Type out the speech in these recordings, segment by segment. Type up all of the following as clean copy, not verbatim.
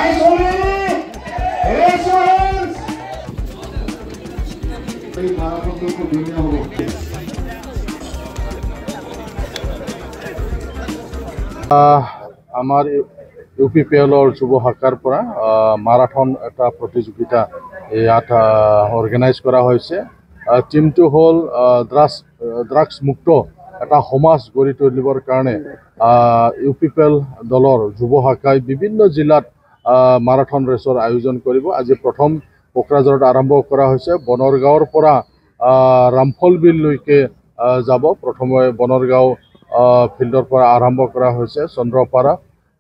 Nice only. Raise your hands. আমাৰ ইউপিপিএলৰ যুৱ শাখাৰ পৰা মাৰাথন এটা প্ৰতিযোগিতা ইয়াত অৰ্গেনাইজ কৰা হৈছে। টিমটো হ'ল ড্ৰাগছ মুক্ত এটা সমাজ গঢ়ি তুলিবৰ কাৰণে ইউপিপিএল দলৰ যুৱ শাখাই বিভিন্ন জিলাত মাৰাথন ৰেচৰ আয়োজন কৰিব। আজি প্ৰথম কোকৰাঝাৰত আৰম্ভ কৰা হৈছে। বনৰগাঁৱৰ পৰা ৰামফল বিললৈকে যাব। প্ৰথমে বনৰগাঁও ফিল্ডৰ পৰা আৰম্ভ কৰা হৈছে। Chandrapara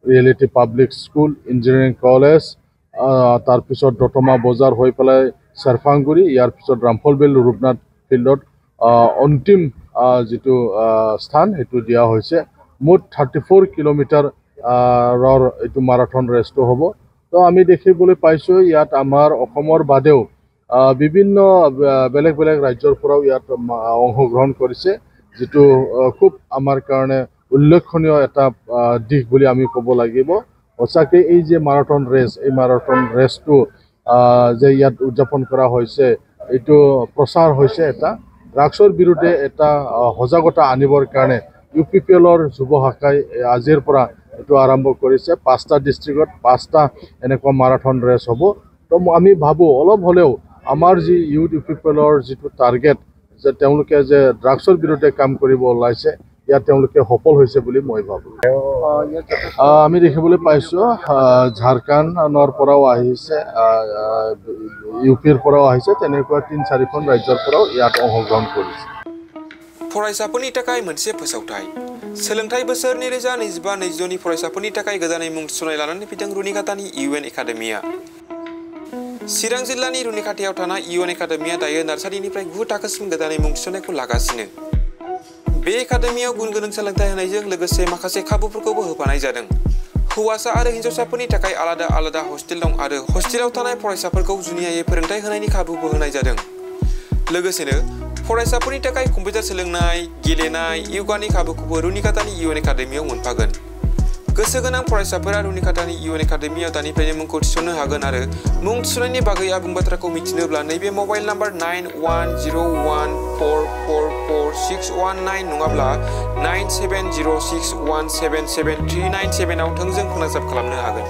reality public school, engineering college, তাৰপিছত দতমা বজাৰ হৈ পেলাই চেৰফাংগুৰি, ইয়াৰ পিছত ৰামফল বিল ৰূপনাথ ফিল্ডত অন্তিম যিটো স্থান সেইটো দিয়া হৈছে। মুঠ 34 কিলোমিটাৰৰ এইটো মাৰাথন ৰেচটো হ'ব। তো আমি দেখিবলৈ পাইছোঁ ইয়াত আমাৰ অসমৰ বাদেও বিভিন্ন বেলেগ বেলেগ ৰাজ্যৰ পৰাও ইয়াত অংশগ্ৰহণ কৰিছে, যিটো খুব আমাৰ কাৰণে উল্লেখনীয় এটা দিশ বুলি আমি ক'ব লাগিব। সঁচাকৈ এই যে মাৰাথন ৰেচ, এই মাৰাথন ৰেচটো যে ইয়াত উদযাপন কৰা হৈছে, এইটো প্ৰচাৰ হৈছে এটা ড্ৰাগছৰ বিৰুদ্ধে এটা সজাগতা আনিবৰ কাৰণে ইউপিপিএলৰ যুৱ শাখাই আজিৰ পৰা এইটো আৰম্ভ কৰিছে। 5টা ডিষ্ট্ৰিক্টত 5টা এনেকুৱা মাৰাথন ৰেচ হ'ব। তো আমি ভাবোঁ অলপ হ'লেও আমাৰ যি ইউপিপিএলৰ যিটো টাৰ্গেট, যে তেওঁলোকে যে ড্ৰাগছৰ বিৰুদ্ধে কাম কৰিব ওলাইছে, ইয়াত তেওঁলোকে সফল হৈছে বুলি মই ভাবোঁ। আমি দেখিবলৈ পাইছোঁ ঝাৰখণ্ডৰ পৰাও আহিছে, ইউপিৰ পৰাও আহিছে, তেনেকুৱা 3-4খন ৰাজ্যৰ পৰাও ইয়াত অংশগ্ৰহণ কৰিছে। फरायसाफोरनि थाखाय मोनसे फोसावथाय। सोलोंथाइ बोसोर 2025-22 नि फरायसाफोरनि थाखाय गोदानै मुं थिसननाय लानानै फैदों रुनिकाटानि इउएन एकाडेमिया। चिरां जिल्लानि रुनिकाटायाव थानाय इउएन एकाडेमिया दायो नार्सारिनिफ्राय 9 थाखोसिम गोदानै मुं थिसननायखौ लागासिनो। बे एकाडेमियाव गुन गोनां सोलोंथाइ होनायजों लोगोसे माखासे खाबुफोरखौबो होफानाय जादों। हौवासा आरो हिन्जावसाफोरनि थाखाय आलादा आलादा हस्टेल दं आरो हस्टेलाव थानाय फरायसाफोरखौ जुनियायै फोरोंथाइ होनायनि खाबुबो होनाय जादों। लोगोसेनो फरायसाफोरनि थाखाय कम्पिउटार सोलोंनाय, गेलेनाय, योगानि खाबुखौबो रुनिकाटानि इउएन एकाडेमियाव मोनफागोन। गोसो गोनां फरायसाफोरा रुनिकाटानि इउएन एकाडेमियाव दानिफ्रायनो मुंखौ थिसननो हागोन आरो मुं थिसननायनि बागै आबुं बाथ्राखौ मिथिनोब्ला नैबे मबाइल नाम्बार 9101444619 नङाब्ला 9706177397 आव थोंजों फोनांजाब खालामनो हागोन।